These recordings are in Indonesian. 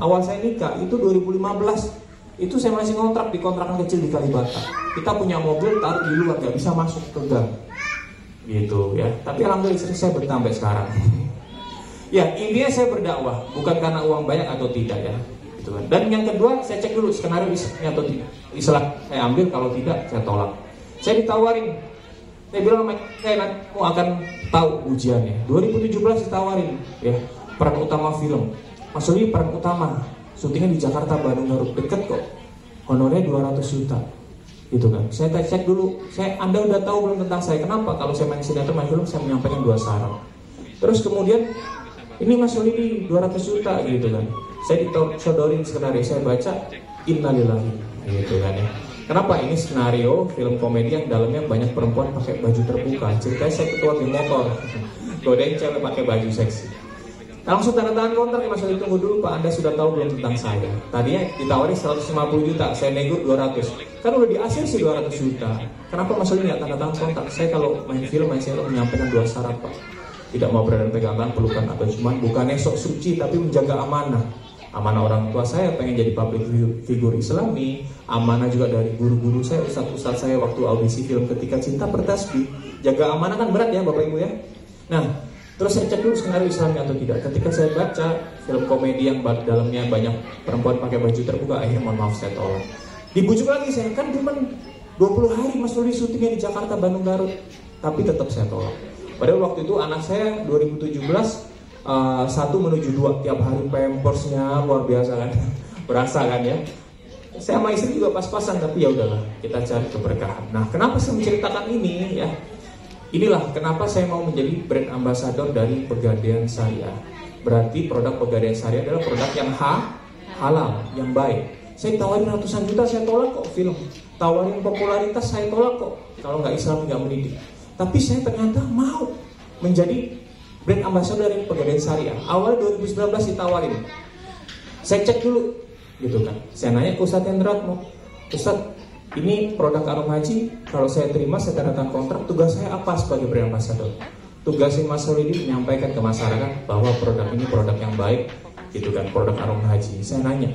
awal saya nikah itu 2015, itu saya masih ngontrak di kontrakan kecil di Kalibata. Kita punya mobil taruh di luar, nggak bisa masuk ke gang, gitu ya. Tapi alhamdulillah istri saya bertambah sekarang. Ya, intinya saya berdakwah bukan karena uang banyak atau tidak ya, gitu kan. Dan yang kedua, saya cek dulu skenario Islamnya atau tidak. Islam saya ambil, kalau tidak saya tolak. Saya ditawarin, saya bilang saya nanti mau akan tahu ujiannya. 2017 ditawarin ya, peran utama film. Maksudnya peran utama, syutingnya di Jakarta, Bandung, Garut, deket kok. Honornya 200 juta, gitu kan. Saya cek dulu, Anda udah tahu belum tentang saya? Kenapa? Kalau saya main sinetron, main film, saya menyampaikan 2 syarat. Terus kemudian, ini Mas Holidi 200 juta, gitu kan. Saya disodorin skenario, saya baca, innalillahi, gitu kan ya. Kenapa? Ini skenario film komedi yang dalamnya banyak perempuan pakai baju terbuka. Ceritanya saya ketua geng motor, godain cewek pakai baju seksi. Langsung tanda tangan kontrak, Mas Holidi tunggu dulu Pak, Anda sudah tahu belum tentang saya? Tadinya ditawarin 150 juta, saya nego 200. Kan udah di ACC 200 juta. Kenapa Mas Holidi nggak tanda tangan kontrak? Saya kalau main film, menyampaikan 2 syarat Pak. Tidak mau berada pegangan, pelukan atau cuman, bukannya sok suci tapi menjaga amanah. Amanah orang tua saya pengen jadi public figure Islami, amanah juga dari guru-guru saya, ustadz saya waktu audisi film Ketika Cinta Bertasbih. Jaga amanah kan berat ya Bapak Ibu ya. Nah, terus saya cek dulu skenario Islami atau tidak. Ketika saya baca film komedi yang dalamnya banyak perempuan pakai baju terbuka, akhirnya mohon maaf saya tolak. Dibujuk lagi saya, kan cuma 20 hari Mas Holidi syutingnya di Jakarta, Bandung, Garut. Tapi tetap saya tolak. Padahal waktu itu anak saya 2017 1 menuju 2 tiap hari, pampersnya luar biasa kan. Berasa kan ya. Saya sama istri juga pas-pasan, tapi ya udahlah, kita cari keberkahan. Nah, kenapa saya menceritakan ini ya? Inilah kenapa saya mau menjadi brand ambassador dari Pegadaian Syariah. Berarti produk Pegadaian Syariah adalah produk yang halal, yang baik. Saya tawarin ratusan juta, saya tolak kok film. Tawarin popularitas, saya tolak kok. Kalau nggak Islam, nggak mendidik. Tapi saya ternyata mau menjadi brand ambassador dari Pegadaian Syariah. Awal 2019 ditawarin. Saya cek dulu, gitu kan. Saya nanya ke Ustadz Hendratmo, Ustadz, ini produk Arum Haji, kalau saya terima, saya tanda tangan kontrak, tugas saya apa sebagai brand ambassador? Tugasnya Mas Holidi menyampaikan ke masyarakat bahwa produk ini produk yang baik, gitu kan, produk Arum Haji. Saya nanya,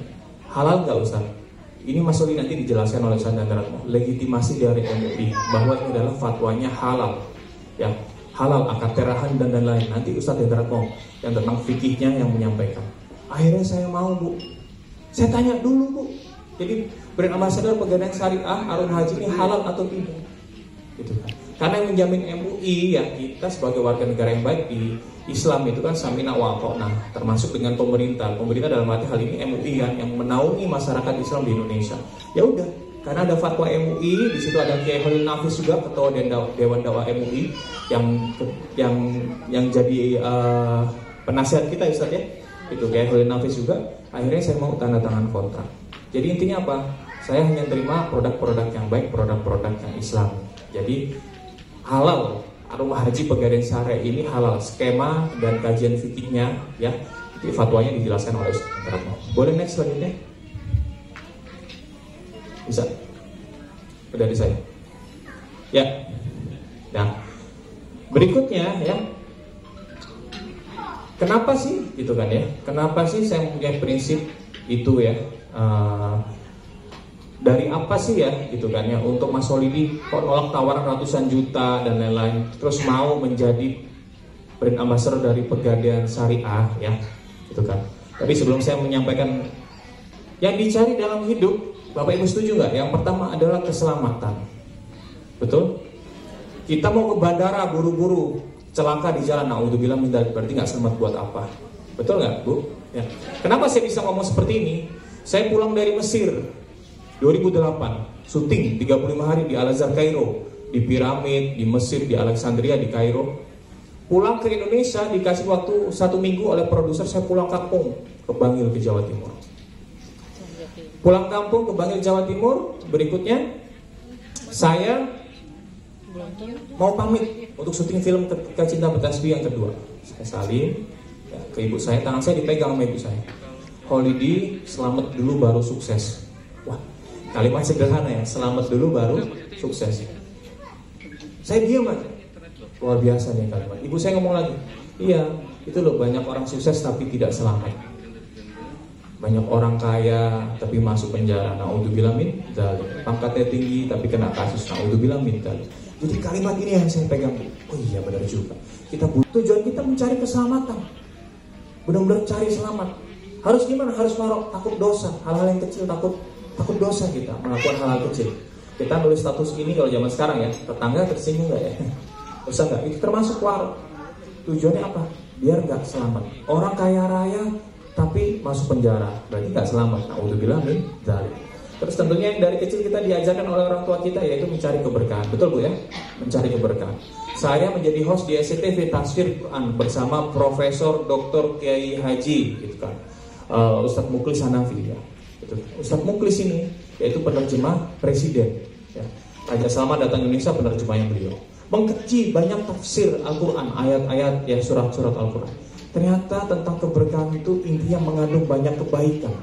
halal nggak Ustadz? Ini Mas Holidi nanti dijelaskan oleh Ustadz Hendratmo, legitimasi dari MUI bahwa ini adalah fatwanya halal, ya. Halal, akad terahan dan lain-lain. Nanti Ustadz Hendratmo yang tentang fikihnya yang menyampaikan. Akhirnya saya mau Bu. Saya tanya dulu Bu. Jadi brand ambassador Pegadaian Syariah Arum Haji ini halal atau tidak? Gitu kan. Karena yang menjamin MUI ya, kita sebagai warga negara yang baik di Islam itu kan samina wa ata'na, termasuk dengan pemerintah. Pemerintah dalam arti hal ini MUI kan, yang menaungi masyarakat Islam di Indonesia. Ya udah. Karena ada fatwa MUI, di situ ada Kiai Khalil Nafis juga, ketua Dewan Dakwah MUI yang jadi penasihat kita Ustaz ya. Itu Kiai Khalil Nafis juga. Akhirnya saya mau tanda tangan kontrak. Jadi intinya apa? Saya hanya terima produk-produk yang baik, produk-produk yang Islam. Jadi halal. Arum Haji Pegadaian Syariah ini halal. Skema dan kajian fikihnya ya, itu fatwanya dijelaskan oleh Ustaz Hendratmo. Boleh next selanjutnya? Bisa? Udah di saya. Ya. Nah, berikutnya ya. Kenapa sih gitu kan ya? Kenapa sih saya mempunyai prinsip itu ya? Dari apa sih ya gitu kan ya? Untuk Mas Holidi kok nolak tawaran ratusan juta dan lain-lain, terus mau menjadi brand ambassador dari Pegadaian Syariah ya, gitu kan? Tapi sebelum saya menyampaikan yang dicari dalam hidup, Bapak Ibu setuju nggak? Yang pertama adalah keselamatan. Betul? Kita mau ke bandara buru-buru, celaka di jalan, naudzubillah min dzalik, berarti nggak selamat buat apa? Betul nggak Bu? Ya. Kenapa saya bisa ngomong seperti ini? Saya pulang dari Mesir 2008, syuting 35 hari di Al-Azhar Kairo, di piramid, di Mesir, di Alexandria, di Kairo. Pulang ke Indonesia dikasih waktu 1 minggu oleh produser, saya pulang kampung ke Bangil, ke Jawa Timur. Pulang kampung ke Bangil, Jawa Timur. Berikutnya saya mau pamit untuk syuting film Ketika Cinta Bertasbih yang kedua. Saya salim ya, ke ibu saya, tangan saya dipegang sama ibu saya. Holidi, selamat dulu baru sukses. Wah, kalimat sederhana ya, selamat dulu baru sukses. Saya diam aja. Luar biasa nih kalimat. Ibu saya ngomong lagi, iya, itu loh banyak orang sukses tapi tidak selamat. Banyak orang kaya tapi masuk penjara, naudzubillah min dzalik. Pangkatnya tinggi tapi kena kasus, naudzubillah min dzalik. Jadi kalimat ini yang saya pegang. Oh iya, benar juga. Tujuan kita mencari keselamatan. Benar-benar cari selamat. Harus gimana? Harus takut dosa. Hal-hal yang kecil takut dosa kita melakukan hal-hal kecil. Kita nulis status ini kalau zaman sekarang ya, tetangga tersinggung nggak ya? Dosa nggak? Itu termasuk warok. Tujuannya apa? Biar nggak selamat. Orang kaya raya tapi masuk penjara, berarti nggak selamat. Naudzubillah min dzalik. Terus tentunya yang dari kecil kita diajarkan oleh orang tua kita yaitu mencari keberkahan. Betul Bu ya? Mencari keberkahan. Saya menjadi host di SCTV Tafsir Quran bersama Profesor Dr. Kiai Haji gitu kan. Ustadz Muklis Hanafi ya. Ustadz Muklis ini yaitu penerjemah presiden ya. Raja Salman datang ke Indonesia, penerjemahnya beliau mengkaji banyak tafsir Al-Quran, ayat-ayat ya, surat-surat Al-Quran. Ternyata tentang keberkahan itu intinya mengandung banyak kebaikan.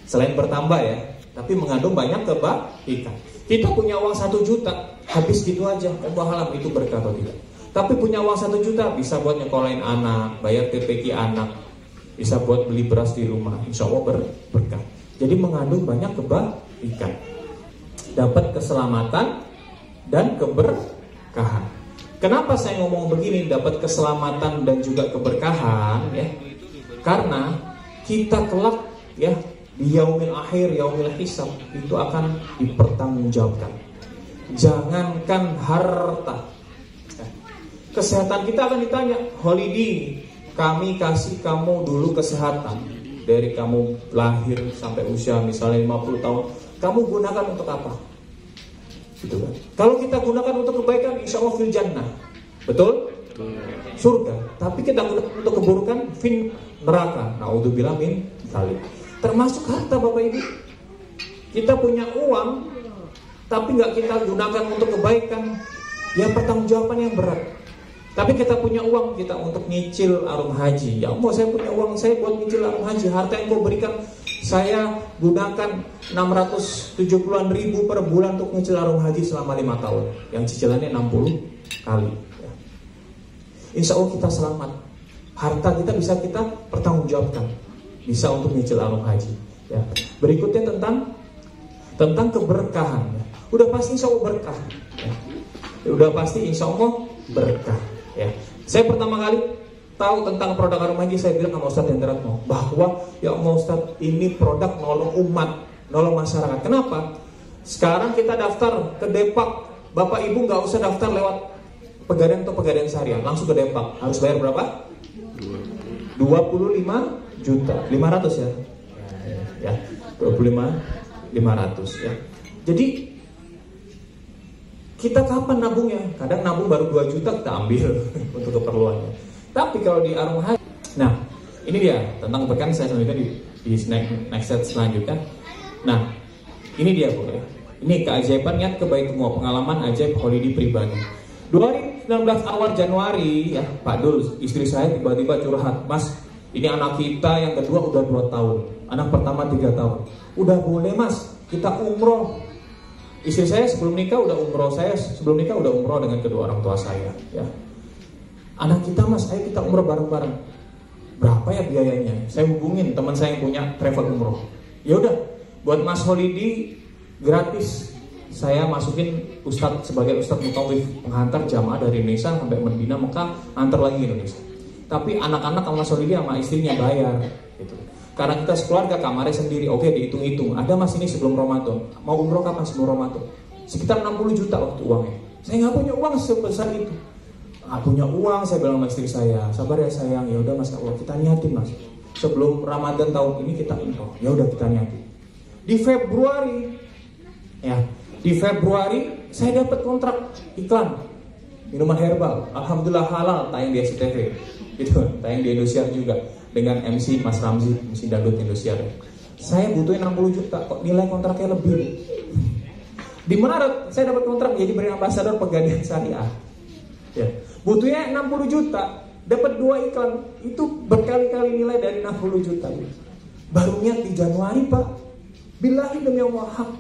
Selain bertambah ya, tapi mengandung banyak kebaikan. Kita punya uang 1 juta, habis gitu aja, Allah alam itu berkah atau tidak. Tapi punya uang 1 juta bisa buat nyekolahin anak, bayar TPQ anak, bisa buat beli beras di rumah, insya Allah berkah. Jadi mengandung banyak kebaikan. Dapat keselamatan dan keberkahan. Kenapa saya ngomong begini, dapat keselamatan dan juga keberkahan ya? Karena kita kelak ya di yaumil akhir, yaumil hisab itu akan dipertanggungjawabkan. Jangankan harta, kesehatan kita akan ditanya. Holiday, kami kasih kamu dulu kesehatan dari kamu lahir sampai usia misalnya 50 tahun. Kamu gunakan untuk apa? Gitu kan? Kalau kita gunakan untuk kebaikan, insya Allah fil jannah. Betul? Surga. Tapi kita gunakan untuk keburukan, fil neraka. Naudzubillah min dzalik. Termasuk harta Bapak Ibu. Kita punya uang tapi nggak kita gunakan untuk kebaikan, ya pertanggungjawaban yang berat. Tapi kita punya uang kita untuk nyicil arum haji. Ya Allah, saya punya uang saya buat nyicil arum haji. Harta yang kau berikan saya gunakan 670-an ribu per bulan untuk nyicil arum haji selama 5 tahun. Yang cicilannya 60 kali ya. Insya Allah kita selamat. Harta kita bisa kita pertanggungjawabkan, bisa untuk nyicil arum haji ya. Berikutnya tentang keberkahan ya. Udah pasti insya Allah berkah ya. Udah pasti insya Allah berkah ya. Saya pertama kali tahu tentang produk arum haji, saya bilang sama Ustadz Hendratno bahwa ya Allah Ustadz, ini produk nolong umat, nolong masyarakat. Kenapa? Sekarang kita daftar ke Depak, Bapak Ibu nggak usah daftar lewat Pegadaian atau Pegadaian Syariah, langsung ke Depak. Harus bayar berapa? 25 juta 500 ya. Ya, 25.500 ya. Jadi kita kapan nabungnya? Kadang nabung baru 2 juta kita ambil untuk keperluannya. Tapi kalau di arum haji, nah ini dia tentang berkah, saya lanjutkan di next set selanjutnya. Nah ini dia Bu ya. Ini keajaiban niat kebaikmu, pengalaman ajaib holiday pribadi. 2019 awal Januari ya, Pak Dul, istri saya tiba-tiba curhat, Mas, ini anak kita yang kedua udah 2 tahun, anak pertama 3 tahun. Udah boleh Mas, kita umroh. Istri saya sebelum nikah udah umroh, saya sebelum nikah udah umroh dengan kedua orang tua saya ya. Anak kita Mas, ayo kita umroh bareng-bareng. Berapa ya biayanya? Saya hubungin teman saya yang punya travel umroh. Ya udah, buat Mas Holiday gratis. Saya masukin Ustadz sebagai Ustadz Mutawif, penghantar jamaah dari Indonesia sampai Medina, Mekah, antar lagi Indonesia. Tapi anak-anak sama Mas Holiday sama istrinya bayar gitu. Karena kita sekeluarga kamarnya sendiri, oke dihitung-hitung. Ada Mas ini sebelum Ramadan, mau umroh kapan sebelum Ramadan? Sekitar 60 juta waktu uangnya. Saya nggak punya uang sebesar itu. Nggak punya uang, saya bilang sama istri saya, sabar ya sayang, ya udah Mas, Allah kita niatin Mas. Sebelum Ramadan tahun ini kita umroh, ya udah kita niatin. Di Februari saya dapat kontrak iklan minuman herbal, alhamdulillah halal, tayang di SCTV, gitu, tayang di Indosiar juga dengan MC Mas Ramzi, MC Dangdut Indosiar. Saya butuhin 60 juta, kok nilai kontraknya lebih. Di Maret saya dapat kontrak jadi brand ambassador Pegadaian Syariah. Ya, butuhnya 60 juta, dapat 2 iklan, itu berkali-kali nilai dari 60 juta. Baru niat di Januari Pak, billahi demi Allah,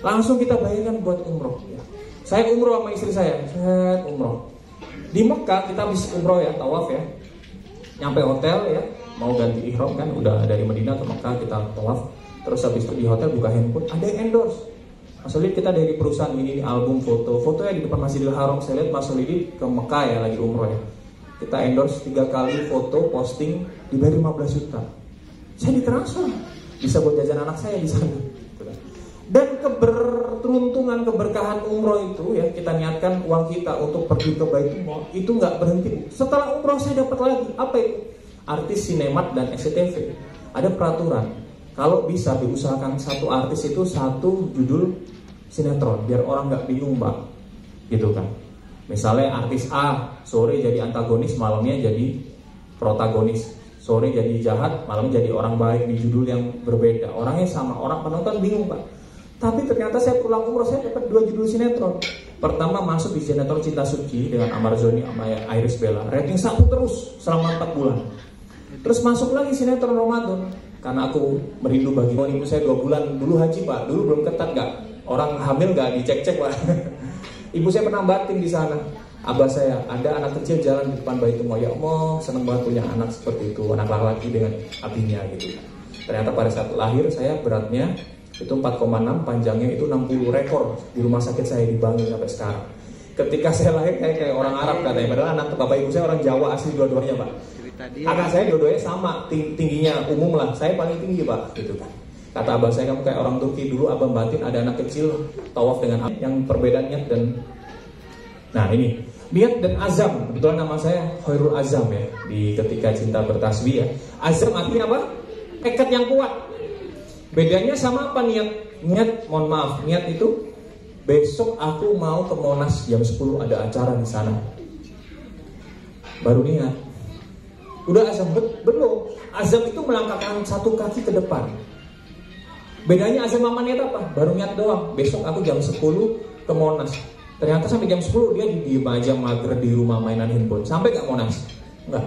langsung kita bayarkan buat umroh. Ya. Saya umroh sama istri saya, umroh. Di Mekah kita habis umroh ya, tawaf ya. Nyampe hotel ya, mau ganti ihram kan, udah dari Madinah ke Mekah kita tawaf, terus habis itu di hotel buka handphone, ada yang endorse. Mas Solid, kita dari perusahaan ini album fotonya di depan Masjidil Haram. Saya lihat Mas Solid ke Mekah ya, lagi umroh ya. Kita endorse 3 kali foto posting, dibayar 15 juta. Saya ditransfer, bisa buat jajan anak saya di sana. Dan keberuntungan, keberkahan umroh itu ya, kita niatkan uang kita untuk pergi ke Baitullah, itu nggak berhenti. Setelah umroh saya dapat lagi, apa itu? Artis Sinemat dan SCTV. Ada peraturan, kalau bisa diusahakan satu artis itu satu judul sinetron, biar orang nggak bingung Pak, gitu kan. Misalnya artis A sore jadi antagonis, malamnya jadi protagonis. Sore jadi jahat, malamnya jadi orang baik di judul yang berbeda. Orangnya sama, orang penonton bingung Pak. Tapi ternyata saya pulang umroh, saya dapat 2 judul sinetron. Pertama masuk di sinetron Cinta Suci dengan Amar Zoni sama Iris Bella, rating 1 terus selama 4 bulan. Terus masuk lagi sinetron Ramadan, karena aku merindu bagi ibu saya 2 bulan dulu haji Pak, dulu belum ketat nggak, orang hamil nggak dicek-cek Pak. Ibu saya pernah batin di sana. Abah saya, ada anak kecil jalan di depan Baitullah, ya Allah seneng banget punya anak seperti itu, anak laki-laki dengan abinya gitu. Ternyata pada saat lahir saya beratnya itu 4,6, panjangnya itu 60, rekor di rumah sakit saya dibangun sampai sekarang. Ketika saya lahir kayak orang Arab katanya, padahal anak bapak ibu saya orang Jawa asli dua-duanya Pak. Kakak saya dua-duanya sama, tingginya umum lah, saya paling tinggi Pak, gitu kan. Kata abah saya, kamu kayak orang Turki. Dulu abah batin ada anak kecil tawaf dengan yang perbedaannya dan nah ini niat dan azam. Kebetulan nama saya Khairul Azam ya, di ketika cinta bertasbih ya. Azam artinya apa? Tekad yang kuat. Bedanya sama apa niat? Niat, mohon maaf, niat itu besok aku mau ke Monas jam 10 ada acara di sana. Baru niat. Udah azam, belum. Azam itu melangkahkan 1 kaki ke depan. Bedanya azam sama niat apa? Baru niat doang. Besok aku jam 10 ke Monas. Ternyata sampai jam 10 dia diem aja mager di rumah mainan handphone. Sampai gak Monas? Enggak.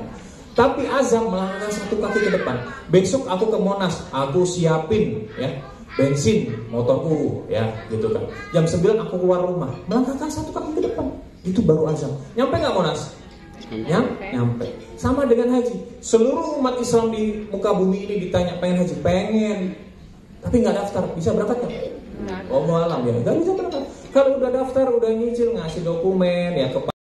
Tapi azam melangkah 1 kaki ke depan. Besok aku ke Monas, aku siapin ya bensin motorku ya, gitu kan. Jam 9 aku keluar rumah, melangkahkan 1 kaki ke depan. Itu baru azam. Nyampe nggak Monas? Nyampe. Sama dengan haji. Seluruh umat Islam di muka bumi ini ditanya pengen haji, pengen. Tapi nggak daftar, bisa berangkat nggak? Oh alam ya, nggak bisa berangkat. Kalau udah daftar, udah nyicil, ngasih dokumen ya ke